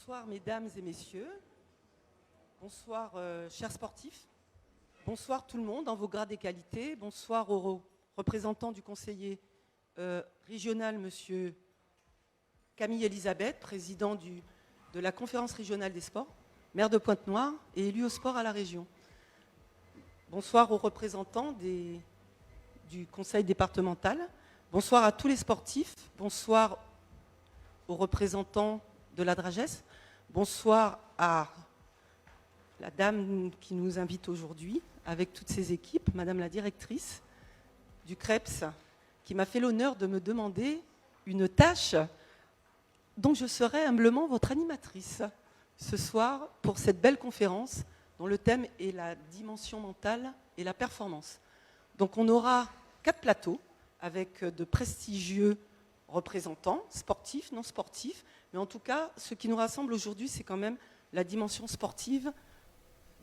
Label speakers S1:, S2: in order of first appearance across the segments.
S1: Bonsoir mesdames et messieurs, bonsoir chers sportifs, bonsoir tout le monde en vos grades et qualités, bonsoir aux représentants du conseiller régional, monsieur Camille Elisabeth, président de la conférence régionale des sports, maire de Pointe-Noire et élu au sport à la région. Bonsoir aux représentants du conseil départemental, bonsoir à tous les sportifs, bonsoir aux représentants de la Dragesse, bonsoir à la dame qui nous invite aujourd'hui avec toutes ses équipes, madame la directrice du CREPS, qui m'a fait l'honneur de me demander une tâche dont je serai humblement votre animatrice ce soir pour cette belle conférence dont le thème est la dimension mentale et la performance. Donc on aura 4 plateaux avec de prestigieux représentants, sportifs, non sportifs, mais en tout cas, ce qui nous rassemble aujourd'hui, c'est quand même la dimension sportive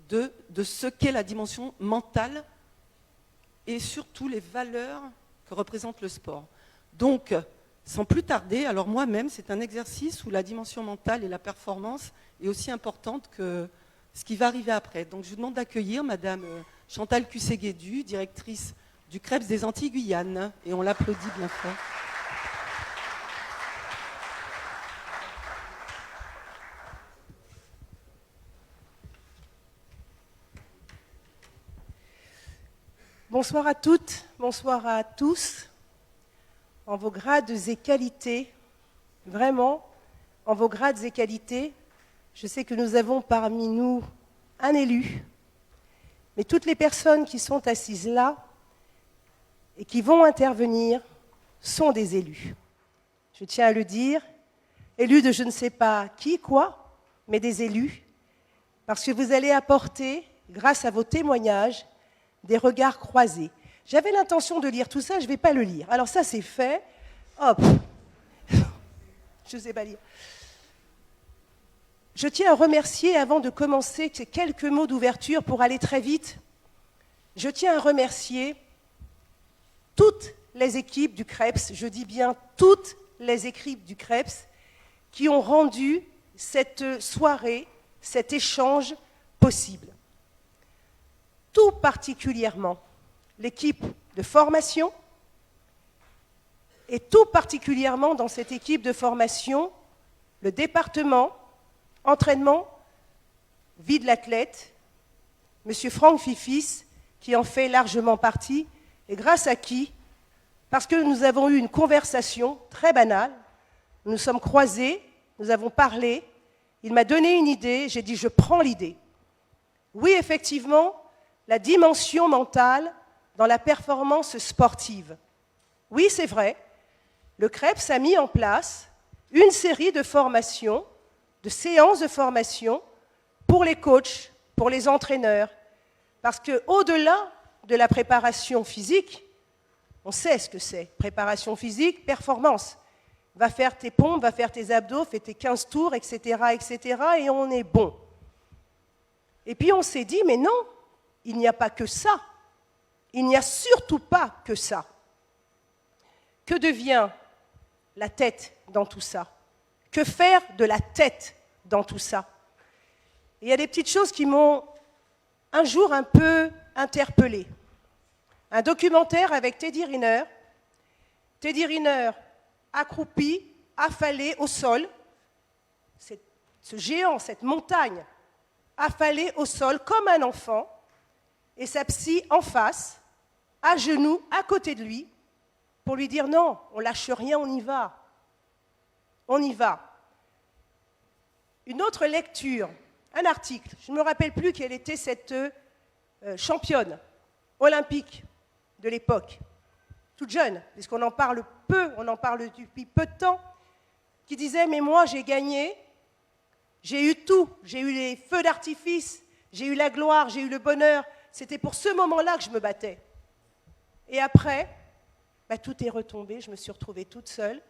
S1: de ce qu'est la dimension mentale et surtout les valeurs que représente le sport. Donc, sans plus tarder, alors moi-même, c'est un exercice où la dimension mentale et la performance est aussi importante que ce qui va arriver après. Donc, je vous demande d'accueillir madame Chantal Cusset-Guédu, directrice du CREPS des Antilles-Guyane, et on l'applaudit bien fort.
S2: Bonsoir à toutes, bonsoir à tous, en vos grades et qualités, vraiment, en vos grades et qualités, je sais que nous avons parmi nous un élu, mais toutes les personnes qui sont assises là et qui vont intervenir sont des élus. Je tiens à le dire, élus de je ne sais pas qui, quoi, mais des élus, parce que vous allez apporter, grâce à vos témoignages, des regards croisés. J'avais l'intention de lire tout ça, je ne vais pas le lire. Alors ça, c'est fait. Hop. Je ne sais pas lire. Je tiens à remercier, avant de commencer, quelques mots d'ouverture pour aller très vite. Je tiens à remercier toutes les équipes du CREPS, je dis bien toutes les équipes du CREPS, qui ont rendu cette soirée, cet échange possible. Tout particulièrement l'équipe de formation et tout particulièrement dans cette équipe de formation, le département, entraînement, vie de l'athlète, M. Franck Fifis, qui en fait largement partie, et grâce à qui, parce que nous avons eu une conversation très banale, nous nous sommes croisés, nous avons parlé, il m'a donné une idée, j'ai dit je prends l'idée. Oui, effectivement, la dimension mentale dans la performance sportive. Oui, c'est vrai, le CREPS a mis en place une série de formations, de séances de formation pour les coachs, pour les entraîneurs, parce qu'au-delà de la préparation physique, on sait ce que c'est, préparation physique, performance. Va faire tes pompes, va faire tes abdos, fais tes 15 tours, etc., etc., et on est bon. Et puis on s'est dit, mais non, il n'y a pas que ça. Il n'y a surtout pas que ça. Que devient la tête dans tout ça? Que faire de la tête dans tout ça? Et il y a des petites choses qui m'ont un jour un peu interpellée. Un documentaire avec Teddy Riner. Teddy Riner accroupi, affalé au sol. Ce géant, cette montagne, affalé au sol comme un enfant. Et sa psy en face, à genoux, à côté de lui, pour lui dire non, on lâche rien, on y va. On y va. Une autre lecture, un article, je ne me rappelle plus quelle était cette championne olympique de l'époque, toute jeune, puisqu'on en parle peu, on en parle depuis peu de temps, qui disait mais moi j'ai gagné, j'ai eu tout, j'ai eu les feux d'artifice, j'ai eu la gloire, j'ai eu le bonheur. C'était pour ce moment-là que je me battais. Et après, tout est retombé, je me suis retrouvée toute seule,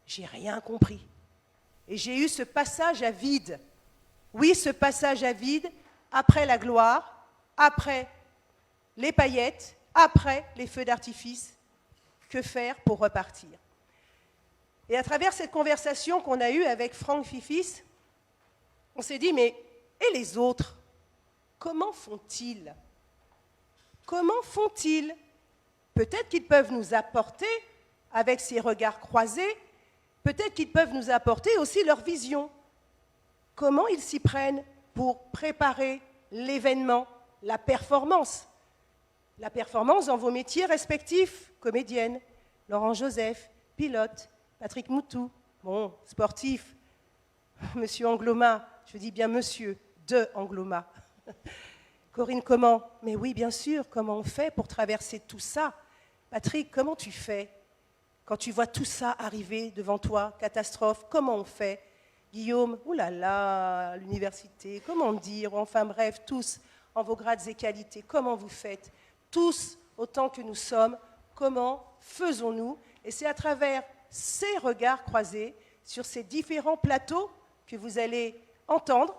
S2: j'ai rien compris. Et j'ai eu ce passage à vide. Oui, ce passage à vide, après la gloire, après les paillettes, après les feux d'artifice. Que faire pour repartir? Et à travers cette conversation qu'on a eue avec Franck Fifis, On s'est dit, mais et les autres? Comment font-ils? Comment font-ils? Peut-être qu'ils peuvent nous apporter, avec ces regards croisés, peut-être qu'ils peuvent nous apporter aussi leur vision. Comment ils s'y prennent pour préparer l'événement, la performance? La performance dans vos métiers respectifs, comédienne, Laurent Joseph, pilote, Patrick Moutou, bon, sportif, Monsieur Angloma, je dis bien Monsieur de Angloma. Corinne, comment? Mais oui, bien sûr, comment on fait pour traverser tout ça? Patrick, comment tu fais quand tu vois tout ça arriver devant toi, catastrophe? Comment on fait? Guillaume, oulala, l'université, comment dire? Enfin bref, tous en vos grades et qualités, comment vous faites? Tous, autant que nous sommes, comment faisons-nous? Et c'est à travers ces regards croisés sur ces différents plateaux que vous allez entendre,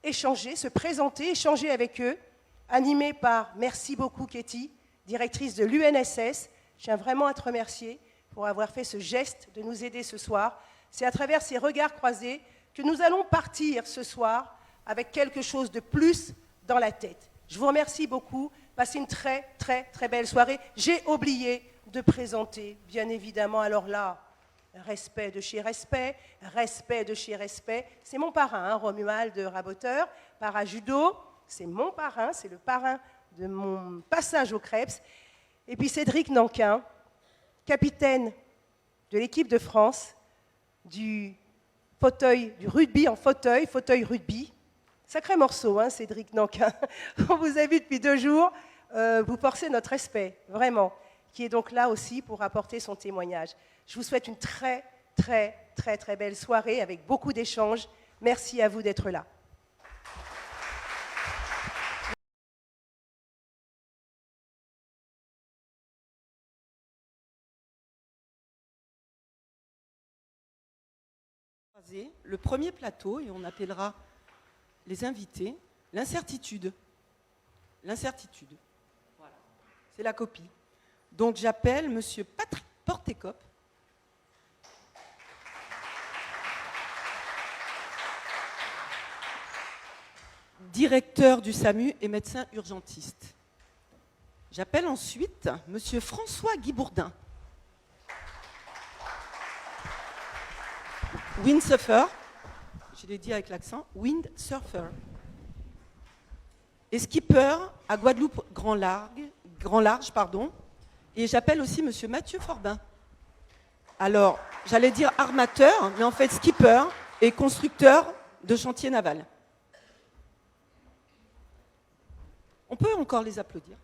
S2: échanger, se présenter, échanger avec eux, animés par, merci beaucoup Katie, directrice de l'UNSS. Je tiens vraiment à te remercier pour avoir fait ce geste de nous aider ce soir. C'est à travers ces regards croisés que nous allons partir ce soir avec quelque chose de plus dans la tête. Je vous remercie beaucoup. Passez une très, très, très belle soirée. J'ai oublié de présenter, bien évidemment, alors là, respect de chez respect, respect de chez respect. C'est mon parrain, hein, Romuald Raboteur, para-judo. C'est mon parrain, c'est le parrain de mon passage au Krebs. Et puis Cédric Nanquin, capitaine de l'équipe de France, du fauteuil, du rugby en fauteuil, fauteuil rugby. Sacré morceau, hein, Cédric Nanquin. On vous a vu depuis 2 jours. Vous portez notre respect, vraiment, qui est donc là aussi pour apporter son témoignage. Je vous souhaite une très, très, très, très belle soirée avec beaucoup d'échanges. Merci à vous d'être là.
S1: Le premier plateau, et on appellera les invités, l'incertitude. L'incertitude. Voilà. C'est la copie. Donc j'appelle Monsieur Patrick Portekop. Directeur du SAMU et médecin urgentiste. J'appelle ensuite Monsieur François Guibourdin. Windsurfer, je l'ai dit avec l'accent, windsurfer. Et skipper à Guadeloupe Grand Large, pardon. Et j'appelle aussi Monsieur Mathieu Forbin. Alors, j'allais dire armateur, mais en fait skipper et constructeur de chantier naval. On peut encore les applaudir.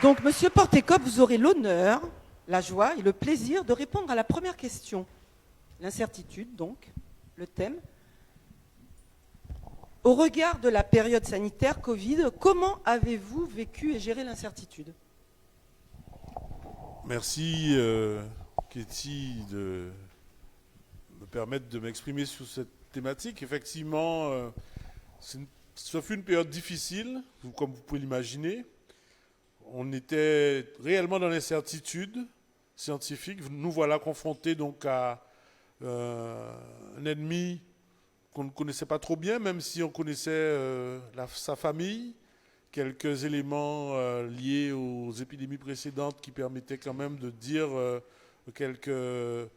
S1: Donc, Monsieur Portekop, vous aurez l'honneur, la joie et le plaisir de répondre à la première question. L'incertitude, donc, le thème. Au regard de la période sanitaire Covid, comment avez-vous vécu et géré l'incertitude?
S3: Merci, Katie, de me permettre de m'exprimer sur cette thématique. Effectivement, ce fut une période difficile, comme vous pouvez l'imaginer. On était réellement dans l'incertitude scientifique. Nous voilà confrontés donc à un ennemi qu'on ne connaissait pas trop bien, même si on connaissait sa famille, quelques éléments liés aux épidémies précédentes qui permettaient quand même de dire quelques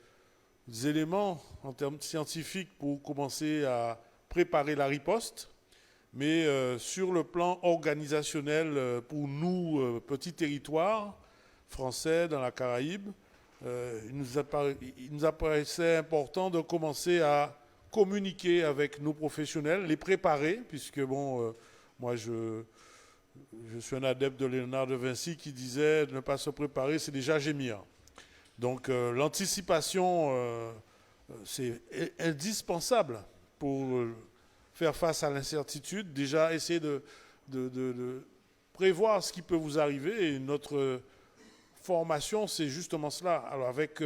S3: éléments en termes scientifiques pour commencer à préparer la riposte. Mais sur le plan organisationnel, pour nous, petits territoires français dans la Caraïbe, il nous apparaissait important de commencer à communiquer avec nos professionnels, les préparer, puisque bon, moi je suis un adepte de Léonard de Vinci qui disait ne pas se préparer, c'est déjà gémir. Donc l'anticipation, c'est indispensable pour faire face à l'incertitude. Déjà essayer de prévoir ce qui peut vous arriver. Et notre formation, c'est justement cela. Alors avec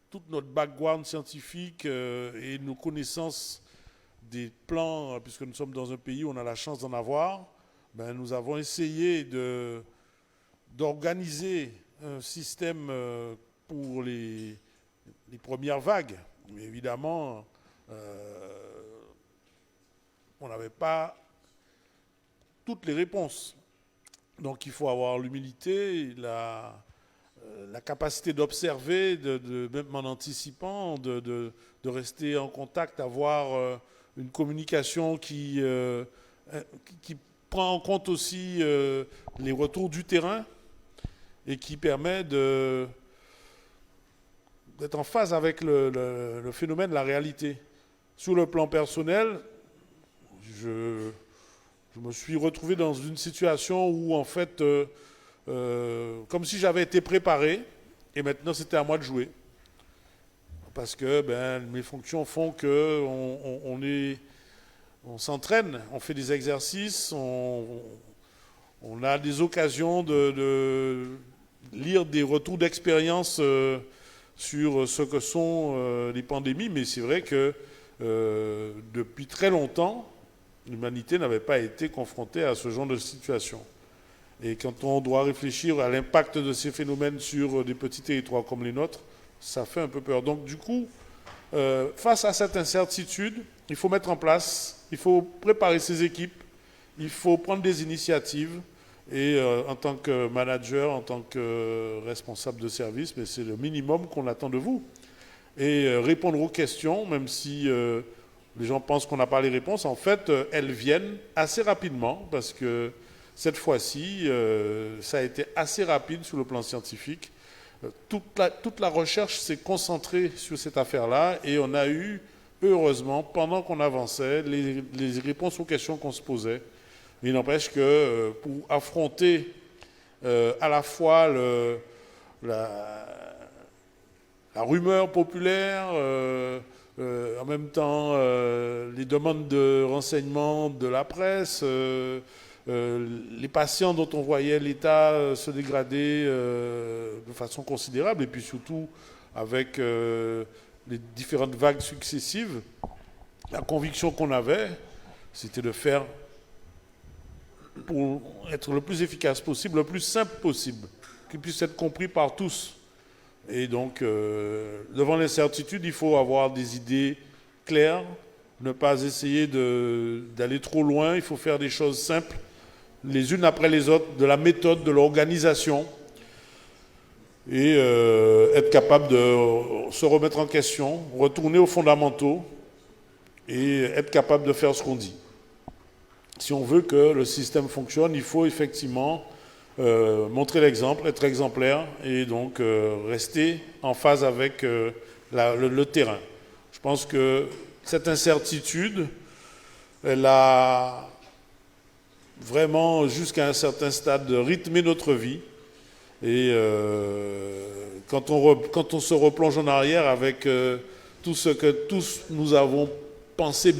S3: toute notre background scientifique et nos connaissances des plans, puisque nous sommes dans un pays où on a la chance d'en avoir, ben, nous avons essayé d'organiser un système pour les les premières vagues. Mais évidemment, on n'avait pas toutes les réponses. Donc il faut avoir l'humilité, la capacité d'observer, même en anticipant, de rester en contact, avoir une communication qui prend en compte aussi les retours du terrain et qui permet d'être en phase avec le phénomène, la réalité. Sur le plan personnel, je me suis retrouvé dans une situation où, en fait, comme si j'avais été préparé, et maintenant c'était à moi de jouer. Parce que mes fonctions font qu'on s'entraîne, on fait des exercices, on a des occasions de lire des retours d'expérience sur ce que sont les pandémies, mais c'est vrai que depuis très longtemps, l'humanité n'avait pas été confrontée à ce genre de situation. Et quand on doit réfléchir à l'impact de ces phénomènes sur des petits territoires comme les nôtres, ça fait un peu peur. Donc du coup, face à cette incertitude, il faut mettre en place, il faut préparer ses équipes, il faut prendre des initiatives. Et en tant que manager, en tant que responsable de service, mais c'est le minimum qu'on attend de vous. Et répondre aux questions, même si les gens pensent qu'on n'a pas les réponses, en fait, elles viennent assez rapidement, parce que cette fois-ci, ça a été assez rapide sur le plan scientifique. Toute la recherche s'est concentrée sur cette affaire-là, et on a eu, heureusement, pendant qu'on avançait, les réponses aux questions qu'on se posait. Il n'empêche que pour affronter à la fois la rumeur populaire, en même temps les demandes de renseignements de la presse, les patients dont on voyait l'état se dégrader de façon considérable, et puis surtout avec les différentes vagues successives, la conviction qu'on avait, c'était de faire pour être le plus efficace possible, le plus simple possible, qu'il puisse être compris par tous. Et donc, devant l'incertitude, il faut avoir des idées claires, ne pas essayer d'aller trop loin, il faut faire des choses simples, les unes après les autres, de la méthode, de l'organisation, et être capable de se remettre en question, retourner aux fondamentaux, et être capable de faire ce qu'on dit. Si on veut que le système fonctionne, il faut effectivement montrer l'exemple, être exemplaire et donc rester en phase avec le terrain. Je pense que cette incertitude, elle a vraiment, jusqu'à un certain stade, rythmé notre vie. Et quand on se replonge en arrière avec tout ce que tous nous avons pensé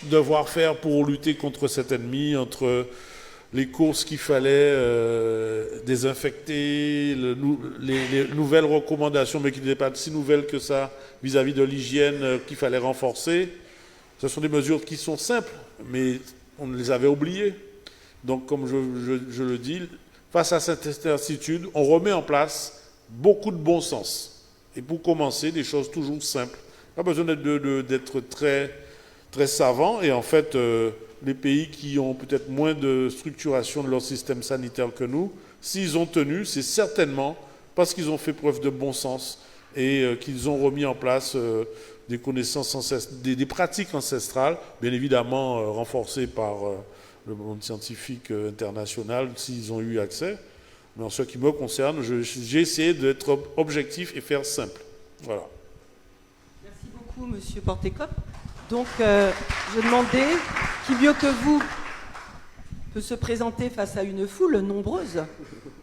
S3: devoir faire pour lutter contre cet ennemi, entre les courses qu'il fallait désinfecter, les nouvelles recommandations, mais qui n'étaient pas si nouvelles que ça, vis-à-vis de l'hygiène qu'il fallait renforcer. Ce sont des mesures qui sont simples, mais on les avait oubliées. Donc, comme je le dis, face à cette incertitude, on remet en place beaucoup de bon sens. Et pour commencer, des choses toujours simples. Pas besoin d'être très savant, et en fait, les pays qui ont peut-être moins de structuration de leur système sanitaire que nous, s'ils ont tenu, c'est certainement parce qu'ils ont fait preuve de bon sens et qu'ils ont remis en place des connaissances, des pratiques ancestrales, bien évidemment renforcées par le monde scientifique international, s'ils ont eu accès. Mais en ce qui me concerne, j'ai essayé d'être objectif et faire simple. Voilà.
S1: Merci beaucoup, Monsieur Portécop. Donc, je demandais qui mieux que vous peut se présenter face à une foule nombreuse.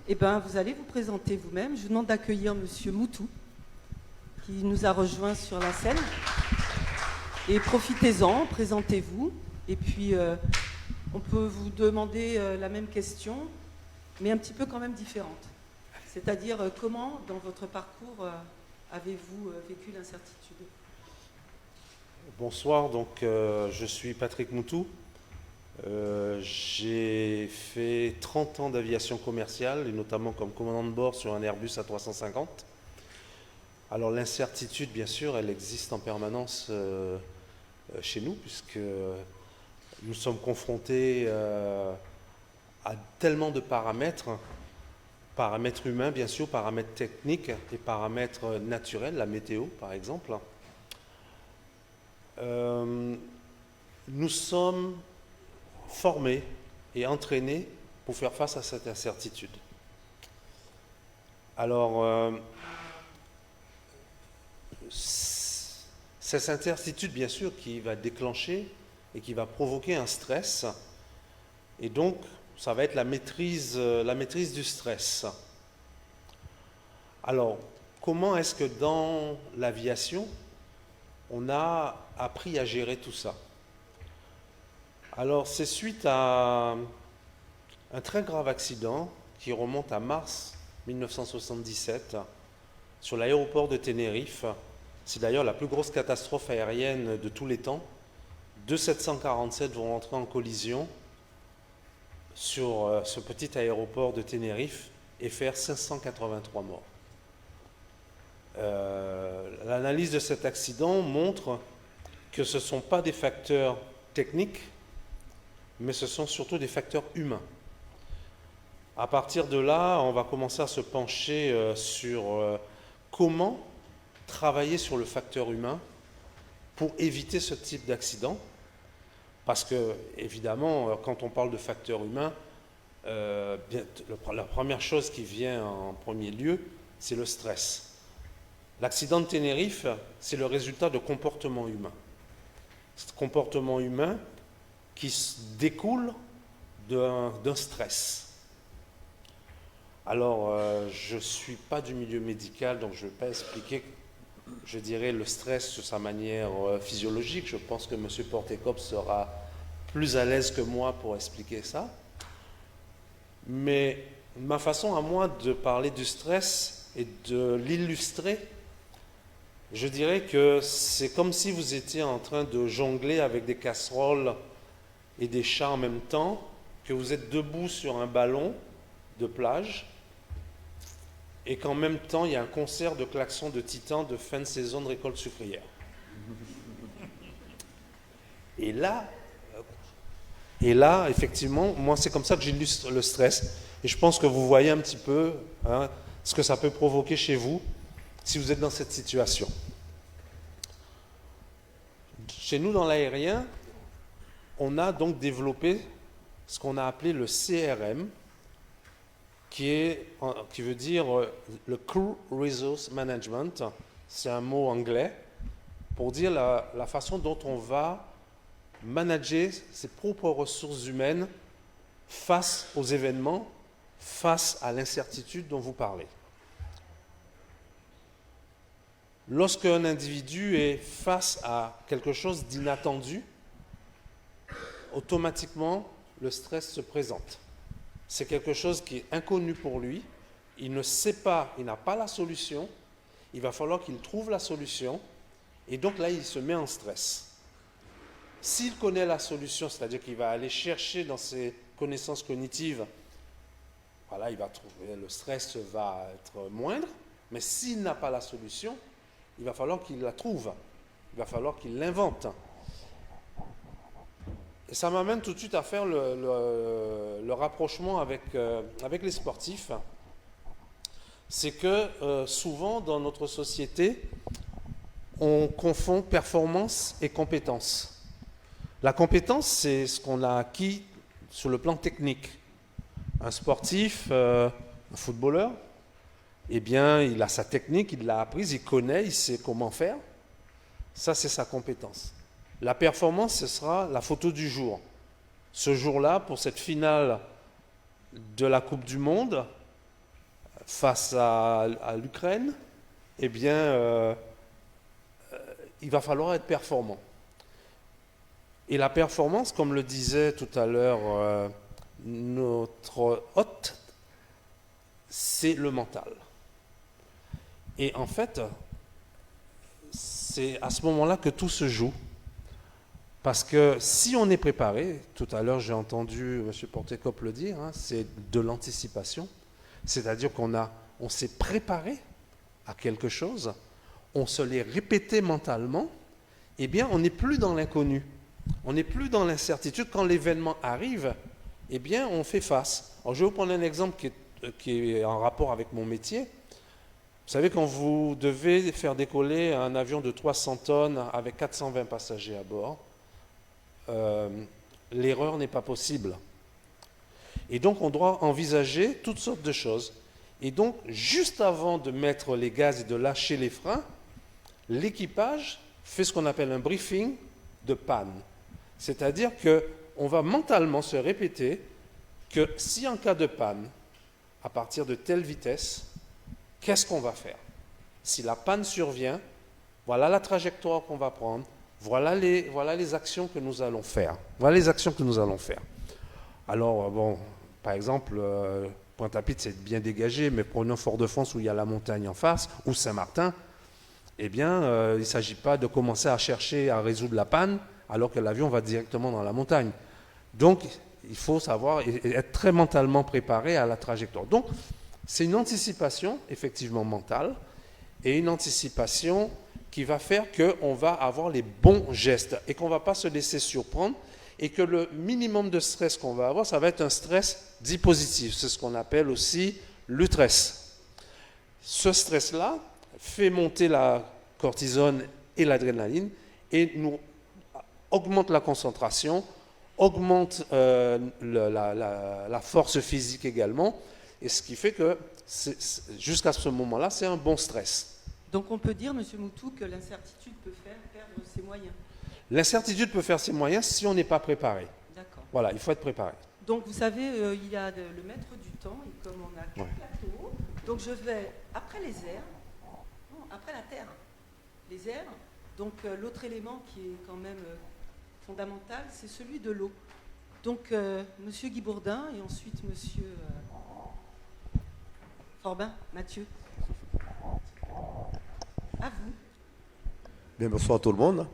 S1: Eh bien, vous allez vous présenter vous-même. Je vous demande d'accueillir Monsieur Moutou, qui nous a rejoints sur la scène. Et profitez-en, présentez-vous. Et puis, on peut vous demander la même question, mais un petit peu quand même différente. C'est-à-dire, comment, dans votre parcours, avez-vous vécu l'incertitude ?
S4: Bonsoir, donc je suis Patrick Moutou. J'ai fait 30 ans d'aviation commerciale, et notamment comme commandant de bord sur un Airbus A350. Alors l'incertitude, bien sûr, elle existe en permanence chez nous, puisque nous sommes confrontés à tellement de paramètres, paramètres humains, bien sûr, paramètres techniques et paramètres naturels, la météo, par exemple. Nous sommes formés et entraînés pour faire face à cette incertitude. Alors, cette incertitude, bien sûr, qui va déclencher et qui va provoquer un stress. Et donc, ça va être la maîtrise du stress. Alors, comment est-ce que dans l'aviation, on a appris à gérer tout ça? Alors, c'est suite à un très grave accident qui remonte à mars 1977 sur l'aéroport de Tenerife. C'est d'ailleurs la plus grosse catastrophe aérienne de tous les temps. Deux 747 vont rentrer en collision sur ce petit aéroport de Tenerife et faire 583 morts. L'analyse de cet accident montre que ce ne sont pas des facteurs techniques, mais ce sont surtout des facteurs humains. À partir de là, on va commencer à se pencher sur comment travailler sur le facteur humain pour éviter ce type d'accident. Parce que, évidemment, quand on parle de facteur humain, la première chose qui vient en premier lieu, c'est le stress. L'accident de Tenerife, c'est le résultat de comportements humains. Ce comportement humain qui découle d'un stress. Alors, je ne suis pas du milieu médical, donc je ne vais pas expliquer, je dirais, le stress sur sa manière physiologique. Je pense que M. Portekop sera plus à l'aise que moi pour expliquer ça. Mais ma façon à moi de parler du stress et de l'illustrer, je dirais que c'est comme si vous étiez en train de jongler avec des casseroles et des chats en même temps, que vous êtes debout sur un ballon de plage et qu'en même temps, il y a un concert de klaxons de Titan de fin de saison de récolte sucrière. Et là, effectivement, moi, c'est comme ça que j'illustre le stress. Et je pense que vous voyez un petit peu ce que ça peut provoquer chez vous si vous êtes dans cette situation. Chez nous, dans l'aérien, on a donc développé ce qu'on a appelé le CRM, qui veut dire le Crew Resource Management. C'est un mot anglais pour dire la façon dont on va manager ses propres ressources humaines face aux événements, face à l'incertitude dont vous parlez. Lorsqu'un individu est face à quelque chose d'inattendu, automatiquement, le stress se présente. C'est quelque chose qui est inconnu pour lui, il ne sait pas, il n'a pas la solution, il va falloir qu'il trouve la solution, et donc là, il se met en stress. S'il connaît la solution, c'est-à-dire qu'il va aller chercher dans ses connaissances cognitives, voilà, il va trouver, le stress va être moindre, mais s'il n'a pas la solution, il va falloir qu'il la trouve, il va falloir qu'il l'invente. Et ça m'amène tout de suite à faire le rapprochement avec les sportifs. C'est que souvent dans notre société, on confond performance et compétence. La compétence, c'est ce qu'on a acquis sur le plan technique. Un sportif, un footballeur, eh bien, il a sa technique, il l'a apprise, il connaît, il sait comment faire. Ça, c'est sa compétence. La performance, ce sera la photo du jour. Ce jour-là, pour cette finale de la Coupe du Monde, face à l'Ukraine, eh bien, il va falloir être performant. Et la performance, comme le disait tout à l'heure notre hôte, c'est le mental. Et en fait, c'est à ce moment-là que tout se joue. Parce que si on est préparé, tout à l'heure j'ai entendu M. Portekop le dire, c'est de l'anticipation, c'est-à-dire on s'est préparé à quelque chose, on se les répétait mentalement, eh bien, on n'est plus dans l'inconnu. On n'est plus dans l'incertitude. Quand l'événement arrive, eh bien, on fait face. Alors, je vais vous prendre un exemple qui est en rapport avec mon métier. Vous savez, quand vous devez faire décoller un avion de 300 tonnes avec 420 passagers à bord, l'erreur n'est pas possible. Et donc, on doit envisager toutes sortes de choses. Et donc, juste avant de mettre les gaz et de lâcher les freins, l'équipage fait ce qu'on appelle un briefing de panne. C'est-à-dire qu'on va mentalement se répéter que si en cas de panne, à partir de telle vitesse, qu'est-ce qu'on va faire? Si la panne survient, voilà la trajectoire qu'on va prendre, voilà les actions que nous allons faire. Voilà les actions que nous allons faire. Alors, bon, par exemple, Pointe-à-Pitre, c'est bien dégagé, mais prenons Fort-de-France où il y a la montagne en face, ou Saint-Martin, eh bien, il ne s'agit pas de commencer à chercher à résoudre la panne alors que l'avion va directement dans la montagne. Donc, il faut savoir et être très mentalement préparé à la trajectoire. Donc, c'est une anticipation, effectivement, mentale, et une anticipation qui va faire qu'on va avoir les bons gestes et qu'on ne va pas se laisser surprendre et que le minimum de stress qu'on va avoir, ça va être un stress dit positif. C'est ce qu'on appelle aussi l'eustress. Ce stress-là fait monter la cortisone et l'adrénaline et nous augmente la concentration, augmente la force physique également, et ce qui fait que jusqu'à ce moment-là, c'est un bon stress.
S1: Donc on peut dire, M. Moutou, que l'incertitude peut faire perdre ses moyens.
S4: L'incertitude peut faire ses moyens si on n'est pas préparé.
S1: D'accord.
S4: Voilà, il faut être préparé.
S1: Donc vous savez, il y a le maître du temps, et comme on a 4 plateaux, donc je vais après les airs, non, après la terre, les airs, donc l'autre élément qui est quand même fondamental, c'est celui de l'eau. Donc Monsieur Guy Bourdin et ensuite Monsieur Forbin, Mathieu. À vous.
S5: Bien, bonsoir à tout le monde.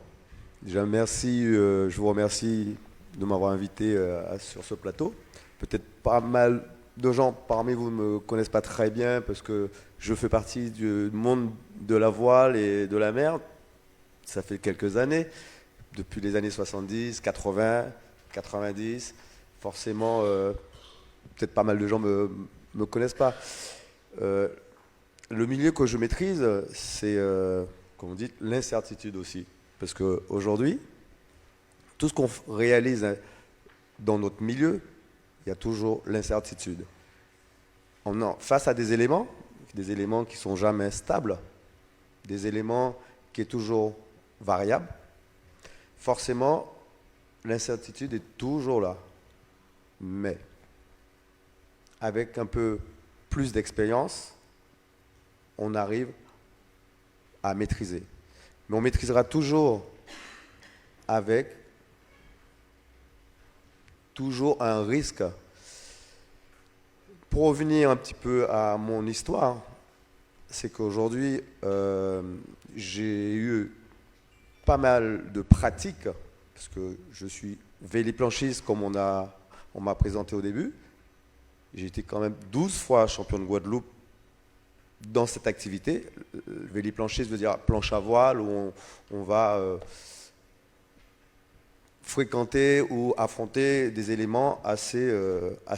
S5: Déjà, merci, je vous remercie de m'avoir invité sur ce plateau. Peut-être pas mal de gens parmi vous ne me connaissent pas très bien parce que je fais partie du monde de la voile et de la mer. Ça fait quelques années, depuis les années 70, 80, 90. Forcément, peut-être pas mal de gens ne me connaissent pas. Le milieu que je maîtrise, c'est, comme on dit, l'incertitude aussi. Parce qu'aujourd'hui, tout ce qu'on réalise dans notre milieu, il y a toujours l'incertitude. Face à des éléments qui ne sont jamais stables, des éléments qui sont toujours variables, forcément, l'incertitude est toujours là. Mais, avec un peu plus d'expérience, on arrive à maîtriser. Mais on maîtrisera toujours avec toujours un risque. Pour revenir un petit peu à mon histoire, c'est qu'aujourd'hui, j'ai eu pas mal de pratiques, parce que je suis véliplanchiste comme on m'a présenté au début. J'ai été quand même 12 fois champion de Guadeloupe dans cette activité. Le véliplanchiste veut dire planche à voile, où on va fréquenter ou affronter des éléments assez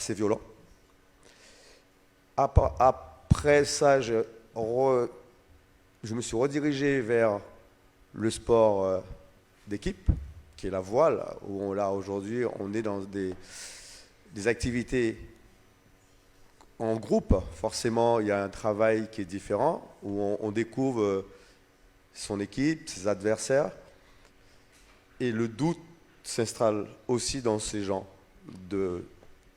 S5: violents. Après ça, je me suis redirigé vers le sport d'équipe, qui est la voile, où là aujourd'hui on est dans des activités en groupe. Forcément, il y a un travail qui est différent, où on découvre son équipe, ses adversaires, et le doute s'installe aussi dans ces genres de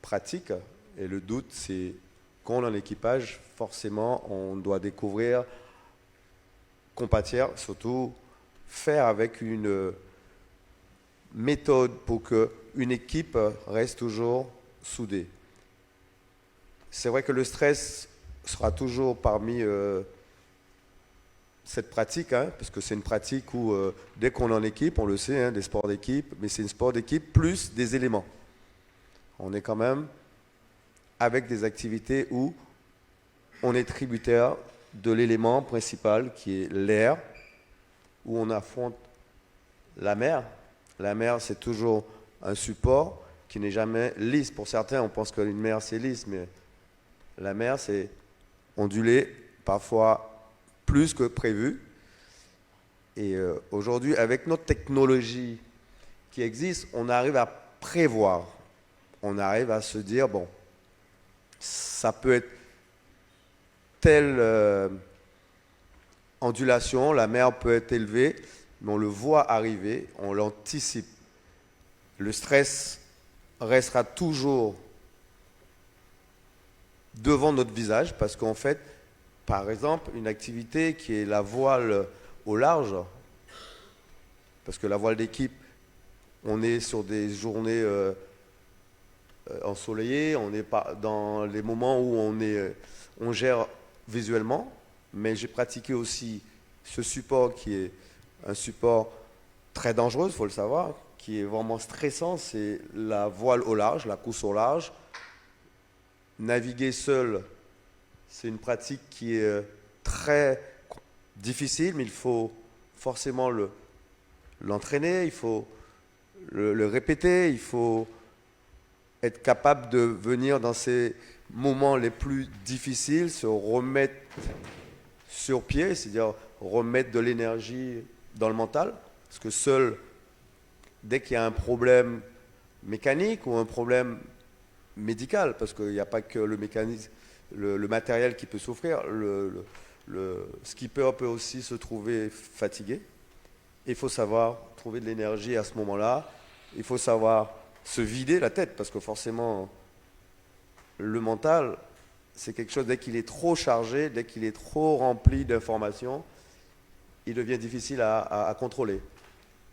S5: pratiques. Et le doute, c'est quand on est en équipage, forcément, on doit découvrir, compatir, surtout faire avec une méthode pour qu'une équipe reste toujours soudée. C'est vrai que le stress sera toujours parmi cette pratique, parce que c'est une pratique où dès qu'on est en équipe, on le sait, des sports d'équipe, mais c'est un sport d'équipe plus des éléments. On est quand même avec des activités où on est tributaire de l'élément principal qui est l'air, où on affronte la mer. La mer, c'est toujours un support qui n'est jamais lisse. Pour certains, on pense qu'une mer, c'est lisse, mais la mer, c'est ondulé, parfois plus que prévu. Et aujourd'hui, avec notre technologie qui existe, on arrive à prévoir. On arrive à se dire, bon, ça peut être telle ondulation, la mer peut être élevée, mais on le voit arriver, on l'anticipe. Le stress restera toujours devant notre visage parce qu'en fait, par exemple, une activité qui est la voile au large, parce que la voile d'équipe, on est sur des journées ensoleillées, on n'est pas dans les moments où on gère visuellement, mais j'ai pratiqué aussi ce support qui est un support très dangereux, il faut le savoir, qui est vraiment stressant, c'est la voile au large, la course au large. Naviguer seul, c'est une pratique qui est très difficile, mais il faut forcément l'entraîner, il faut le répéter, il faut être capable de venir dans ces moments les plus difficiles, se remettre sur pied, c'est-à-dire remettre de l'énergie dans le mental, parce que seul, dès qu'il y a un problème mécanique ou un problème médical, parce qu'il n'y a pas que le mécanisme, le matériel qui peut souffrir, le skipper peut aussi se trouver fatigué. Il faut savoir trouver de l'énergie à ce moment-là, il faut savoir se vider la tête, parce que forcément, le mental, c'est quelque chose, dès qu'il est trop chargé, dès qu'il est trop rempli d'informations, il devient difficile à contrôler.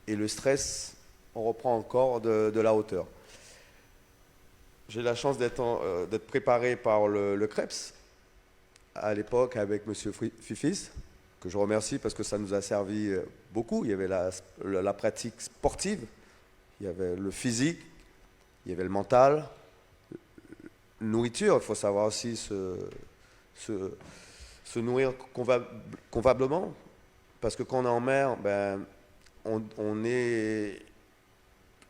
S5: Et le stress, on reprend encore de la hauteur. J'ai la chance d'être préparé par le CREPS, à l'époque avec M. Fifis, que je remercie parce que ça nous a servi beaucoup. Il y avait la pratique sportive, il y avait le physique, il y avait le mental, nourriture, il faut savoir aussi se nourrir convenablement, parce que quand on est en mer, ben, on est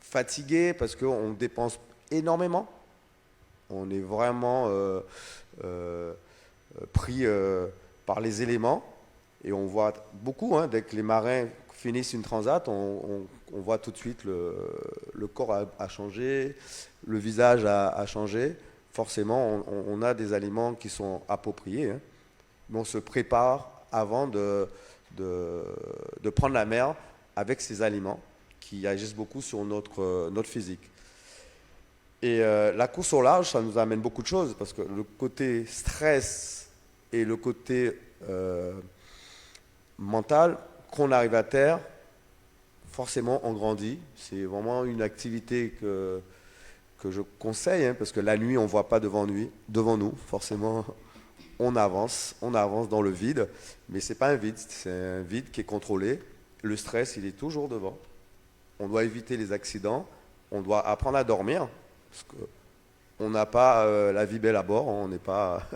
S5: fatigué parce qu'on dépense énormément. On est vraiment pris par les éléments et on voit beaucoup, dès que les marins finissent une transat, on voit tout de suite le corps a changé, le visage a changé. Forcément, on a des aliments qui sont appropriés, mais on se prépare avant de prendre la mer avec ces aliments qui agissent beaucoup sur notre physique. Et la course au large, ça nous amène beaucoup de choses, parce que le côté stress et le côté mental, qu'on arrive à terre, forcément on grandit. C'est vraiment une activité que je conseille, parce que la nuit on ne voit pas devant nous, forcément on avance dans le vide, mais ce n'est pas un vide, c'est un vide qui est contrôlé. Le stress, il est toujours devant. On doit éviter les accidents, on doit apprendre à dormir, parce qu'on n'a pas la vie belle à bord, on n'est pas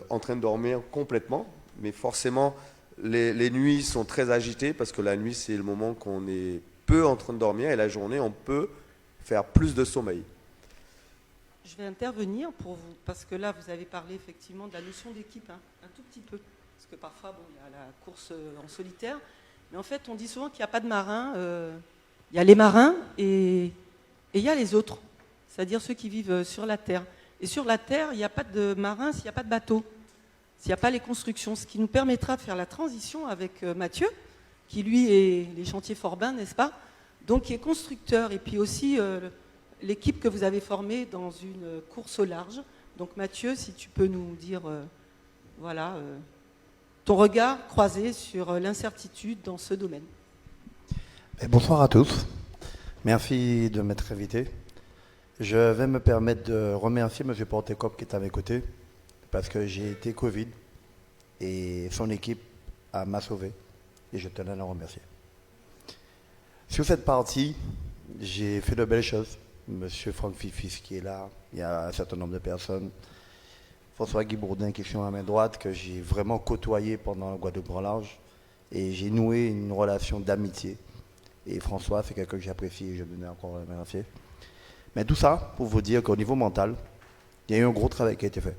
S5: en train de dormir complètement, mais forcément les nuits sont très agitées, parce que la nuit c'est le moment qu'on est peu en train de dormir, et la journée on peut faire plus de sommeil.
S1: Je vais intervenir pour vous, parce que là vous avez parlé effectivement de la notion d'équipe, un tout petit peu, parce que parfois il y a la course en solitaire, mais en fait on dit souvent qu'il n'y a pas de marins, il y a les marins et il y a les autres, c'est-à-dire ceux qui vivent sur la terre. Et sur la terre, il n'y a pas de marins s'il n'y a pas de bateau, s'il n'y a pas les constructions, ce qui nous permettra de faire la transition avec Mathieu, qui lui est les chantiers Forbin, n'est-ce pas? Donc qui est constructeur, et puis aussi l'équipe que vous avez formée dans une course au large. Donc Mathieu, si tu peux nous dire ton regard croisé sur l'incertitude dans ce domaine.
S6: Et bonsoir à tous. Merci de m'être invité. Je vais me permettre de remercier M. Portecop qui est à mes côtés, parce que j'ai été Covid et son équipe m'a sauvé, et je tenais à le remercier. Sur cette partie, j'ai fait de belles choses. M. Franck Fifis qui est là, il y a un certain nombre de personnes. François-Guy Bourdin, qui est sur ma main droite, que j'ai vraiment côtoyé pendant le Guadeloupe Grand Large. Et j'ai noué une relation d'amitié. Et François, c'est quelqu'un que j'apprécie et je venais encore le remercier. Mais tout ça, pour vous dire qu'au niveau mental, il y a eu un gros travail qui a été fait.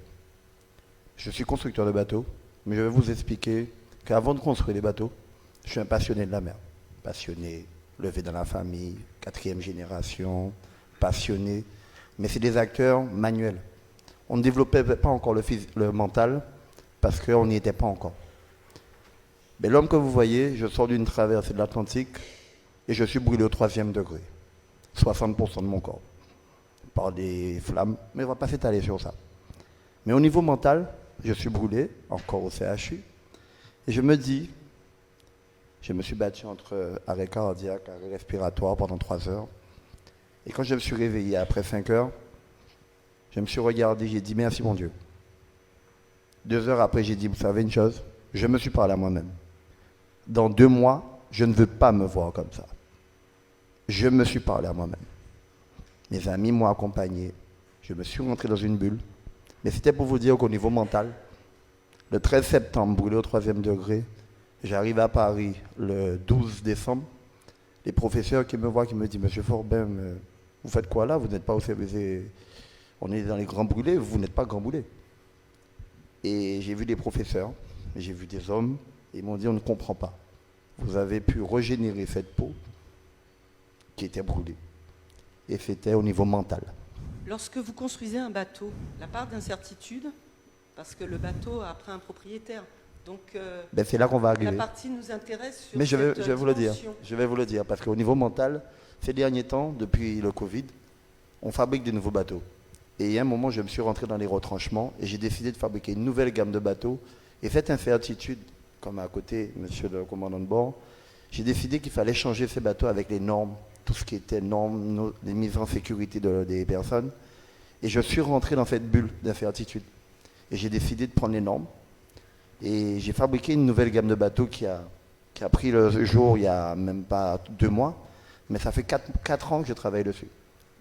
S6: Je suis constructeur de bateaux, mais je vais vous expliquer qu'avant de construire des bateaux, je suis un passionné de la mer. Passionné, levé dans la famille, 4e génération, passionné. Mais c'est des acteurs manuels. On ne développait pas encore le mental parce qu'on n'y était pas encore. Mais l'homme que vous voyez, je sors d'une traversée de l'Atlantique et je suis brûlé au 3e degré. 60% de mon corps. Par des flammes, mais on ne va pas s'étaler sur ça. Mais au niveau mental, je suis brûlé, encore au CHU. Et je me dis, je me suis battu entre arrêt cardiaque, arrêt respiratoire pendant 3 heures. Et quand je me suis réveillé après 5 heures, je me suis regardé, j'ai dit merci mon Dieu. 2 heures après, j'ai dit, vous savez une chose, je me suis parlé à moi-même. Dans 2 mois, je ne veux pas me voir comme ça. Je me suis parlé à moi-même. Mes amis m'ont accompagné. Je me suis rentré dans une bulle. Mais c'était pour vous dire qu'au niveau mental, le 13 septembre, brûlé au 3e degré, j'arrive à Paris le 12 décembre. Les professeurs qui me voient, qui me disent, Monsieur Forbin, vous faites quoi là? Vous n'êtes pas au service. On est dans les grands brûlés, vous n'êtes pas grand brûlé. Et j'ai vu des professeurs, j'ai vu des hommes, et ils m'ont dit, on ne comprend pas. Vous avez pu régénérer cette peau qui était brûlée. Et c'était au niveau mental.
S1: Lorsque vous construisez un bateau, la part d'incertitude, parce que le bateau a après un propriétaire, donc
S6: C'est là qu'on va arriver.
S1: la partie nous intéresse sur
S6: Mais je
S1: cette
S6: vais vous le dire.
S1: dimension.
S6: Je vais vous le dire, parce qu'au niveau mental, ces derniers temps, depuis le Covid, on fabrique des nouveaux bateaux. Et il y a un moment, je me suis rentré dans les retranchements et j'ai décidé de fabriquer une nouvelle gamme de bateaux. Et cette incertitude, comme à côté, monsieur le commandant de bord, j'ai décidé qu'il fallait changer ces bateaux avec les normes, tout ce qui était normes, les mises en sécurité des personnes. Et je suis rentré dans cette bulle d'incertitude. Et j'ai décidé de prendre les normes. Et j'ai fabriqué une nouvelle gamme de bateaux qui a pris le jour il n'y a même pas 2 mois. Mais ça fait 4 ans que je travaille dessus.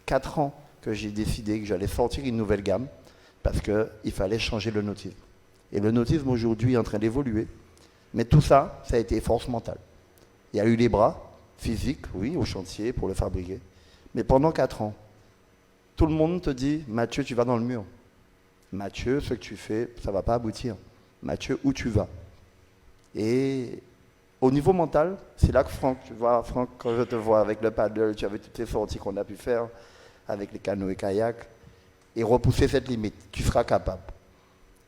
S6: 4 ans que j'ai décidé que j'allais sortir une nouvelle gamme parce qu'il fallait changer le nautisme. Et le nautisme aujourd'hui est en train d'évoluer. Mais tout ça, ça a été force mentale. Il y a eu les bras physiques, oui, au chantier pour le fabriquer. Mais pendant 4 ans, tout le monde te dit, Mathieu, tu vas dans le mur. Mathieu, ce que tu fais, ça ne va pas aboutir. Mathieu, où tu vas? Et au niveau mental, c'est là que Franck, tu vois, Franck, quand je te vois avec le paddle, tu avais toutes les sorties qu'on a pu faire avec les canoës et kayaks, et repousser cette limite. Tu seras capable.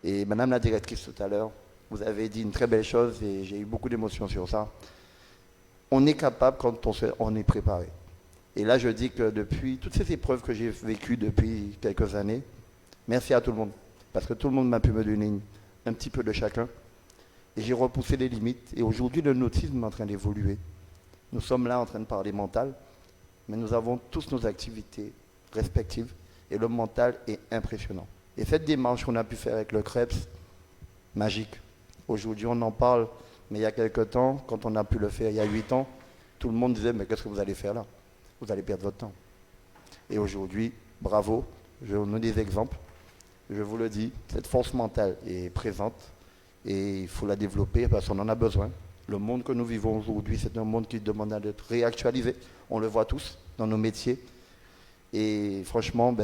S6: Et Madame la directrice tout à l'heure, vous avez dit une très belle chose et j'ai eu beaucoup d'émotions sur ça. On est capable quand on est préparé. Et là, je dis que depuis toutes ces épreuves que j'ai vécues depuis quelques années, merci à tout le monde. Parce que tout le monde m'a pu me donner un petit peu de chacun. Et j'ai repoussé les limites. Et aujourd'hui, le nautisme est en train d'évoluer. Nous sommes là en train de parler mental, mais nous avons tous nos activités respectives. Et le mental est impressionnant. Et cette démarche qu'on a pu faire avec le CREPS, magique. Aujourd'hui, on en parle, mais il y a quelques temps, quand on a pu le faire il y a 8 ans, tout le monde disait, mais qu'est-ce que vous allez faire là? Vous allez perdre votre temps. Et aujourd'hui, bravo, je vous donne des exemples. Je vous le dis, cette force mentale est présente et il faut la développer parce qu'on en a besoin. Le monde que nous vivons aujourd'hui, c'est un monde qui demande à être réactualisé. On le voit tous dans nos métiers. Et franchement,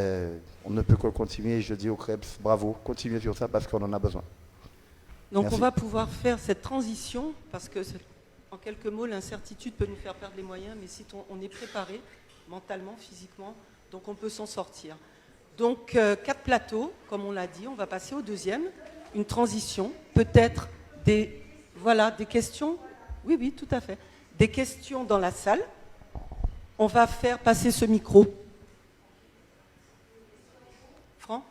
S6: on ne peut que continuer. Je dis au CREPS, bravo, continuez sur ça parce qu'on en a besoin.
S1: Donc
S6: Merci.
S1: on va pouvoir faire cette transition, parce que, en quelques mots, l'incertitude peut nous faire perdre les moyens, mais si on est préparé, mentalement, physiquement, donc on peut s'en sortir. Donc 4 plateaux, comme on l'a dit, on va passer au deuxième, une transition, peut-être des questions. Oui, tout à fait. Des questions dans la salle. On va faire passer ce micro. Franck ?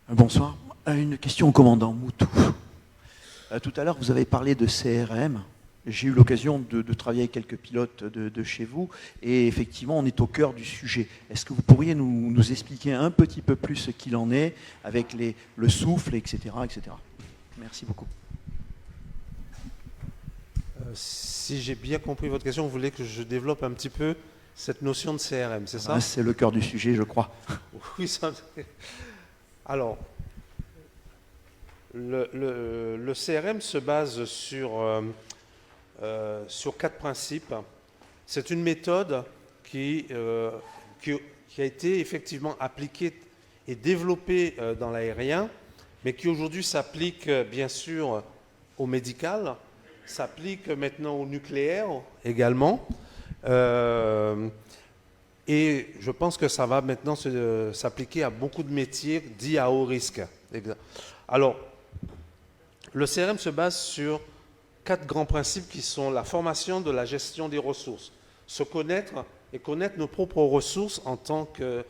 S7: Bonsoir. Une question au commandant Moutou. Tout à l'heure, vous avez parlé de CRM J'ai eu l'occasion de travailler avec quelques pilotes de chez vous, et effectivement, on est au cœur du sujet. Est-ce que vous pourriez nous expliquer un petit peu plus ce qu'il en est, avec le souffle, etc., etc. Merci beaucoup.
S4: Si j'ai bien compris votre question, vous voulez que je développe un petit peu cette notion de CRM, c'est ça?
S7: C'est le cœur du sujet, je crois.
S4: Oui, ça. Alors, le CRM se base sur 4 principes. C'est une méthode qui a été effectivement appliquée et développée dans l'aérien, mais qui aujourd'hui s'applique bien sûr au médical, s'applique maintenant au nucléaire également. Et je pense que ça va maintenant s'appliquer à beaucoup de métiers dits à haut risque. Alors, le CRM se base sur 4 grands principes qui sont la formation de la gestion des ressources, se connaître et connaître nos propres ressources en tant que,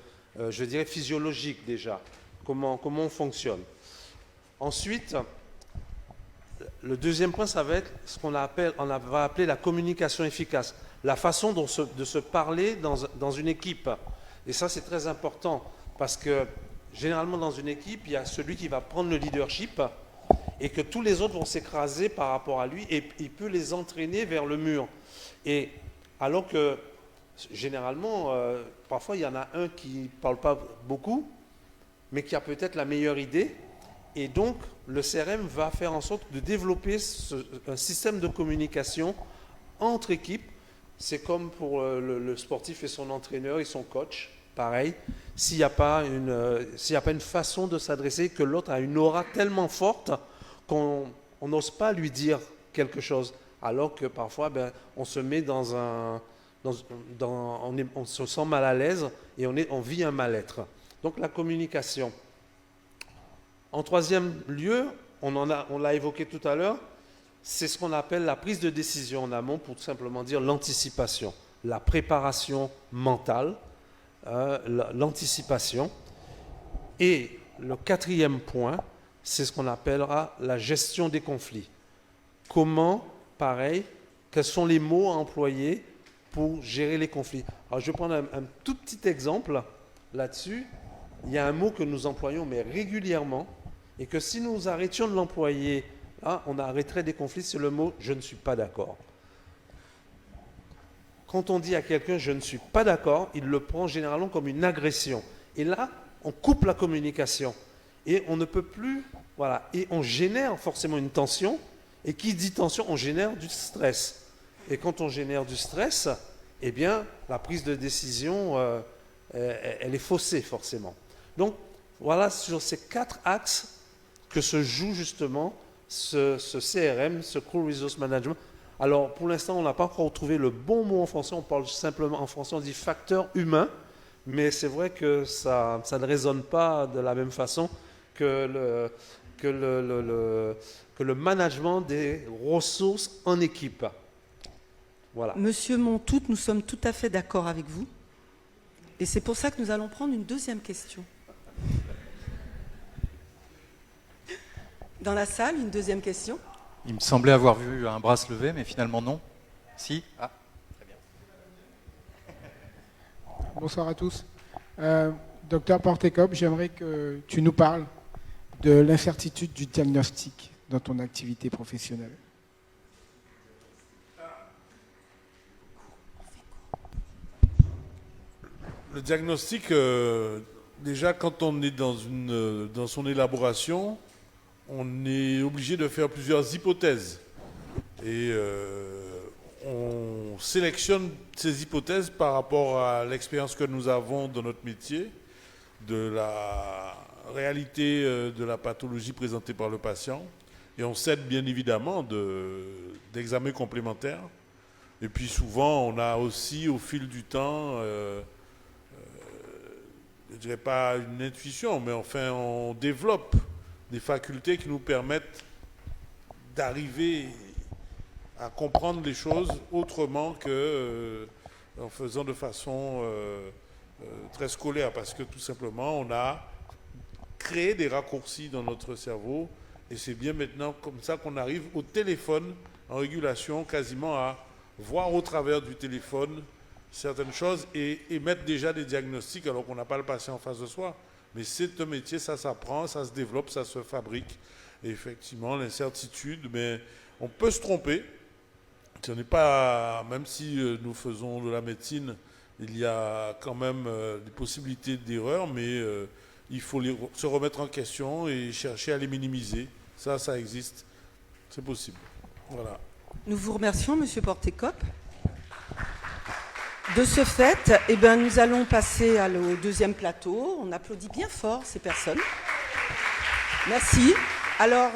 S4: je dirais, physiologique déjà, comment on fonctionne. Ensuite, le deuxième point, ça va être ce qu'on va appeler la communication efficace, la façon de se parler dans une équipe. Et ça, c'est très important, parce que généralement, dans une équipe, il y a celui qui va prendre le leadership et que tous les autres vont s'écraser par rapport à lui et il peut les entraîner vers le mur. Et alors que, généralement, parfois, il y en a un qui ne parle pas beaucoup, mais qui a peut-être la meilleure idée. Et donc, le CRM va faire en sorte de développer un système de communication entre équipes. C'est comme pour le sportif et son entraîneur et son coach, pareil. S'il n'y a pas une façon de s'adresser, que l'autre a une aura tellement forte qu'on n'ose pas lui dire quelque chose, alors que parfois on se met on se sent mal à l'aise et on vit un mal-être. Donc la communication. En troisième lieu, on l'a évoqué tout à l'heure, c'est ce qu'on appelle la prise de décision en amont, pour tout simplement dire l'anticipation, la préparation mentale, l'anticipation. Et le quatrième point, c'est ce qu'on appellera la gestion des conflits. Comment, pareil, quels sont les mots à employer pour gérer les conflits? Alors je vais prendre un tout petit exemple là-dessus. Il y a un mot que nous employons mais régulièrement, et que si nous arrêtions de l'employer, on arrêterait des conflits, c'est le mot « je ne suis pas d'accord ». Quand on dit à quelqu'un « je ne suis pas d'accord », il le prend généralement comme une agression. Et là, on coupe la communication. Et on ne peut plus, voilà, et on génère forcément une tension. Et qui dit tension, on génère du stress. Et quand on génère du stress, eh bien, la prise de décision, elle est faussée forcément. Donc, voilà sur ces 4 axes que se joue justement ce CRM, ce Crew Resource Management. Alors, pour l'instant, on n'a pas encore trouvé le bon mot en français. On parle simplement en français, on dit facteur humain. Mais c'est vrai que ça ne résonne pas de la même façon que le management des ressources en équipe. Voilà.
S1: Monsieur Montout, nous sommes tout à fait d'accord avec vous. Et c'est pour ça que nous allons prendre une deuxième question. Dans la salle, une deuxième question.
S8: Il me semblait avoir vu un bras se lever, mais finalement non. Si. Ah, très bien.
S9: Bonsoir à tous. Docteur Portekop, j'aimerais que tu nous parles de l'incertitude du diagnostic dans ton activité professionnelle.
S3: Le diagnostic, déjà quand on est dans son élaboration, on est obligé de faire plusieurs hypothèses. Et on sélectionne ces hypothèses par rapport à l'expérience que nous avons dans notre métier, de la réalité de la pathologie présentée par le patient. Et on s'aide bien évidemment d'examens complémentaires. Et puis souvent, on a aussi au fil du temps, je ne dirais pas une intuition, mais enfin on développe des facultés qui nous permettent d'arriver à comprendre les choses autrement qu'en faisant de façon très scolaire, parce que tout simplement on a créé des raccourcis dans notre cerveau et c'est bien maintenant comme ça qu'on arrive au téléphone en régulation quasiment à voir au travers du téléphone certaines choses et mettre déjà des diagnostics alors qu'on n'a pas le patient en face de soi. Mais c'est un métier, ça s'apprend, ça se développe, ça se fabrique. Et effectivement, l'incertitude, mais on peut se tromper. Ce n'est pas, même si nous faisons de la médecine, il y a quand même des possibilités d'erreur, mais il faut se remettre en question et chercher à les minimiser. Ça existe. C'est possible. Voilà.
S1: Nous vous remercions, Monsieur Portekop. De ce fait, nous allons passer au deuxième plateau. On applaudit bien fort ces personnes. Merci. Alors.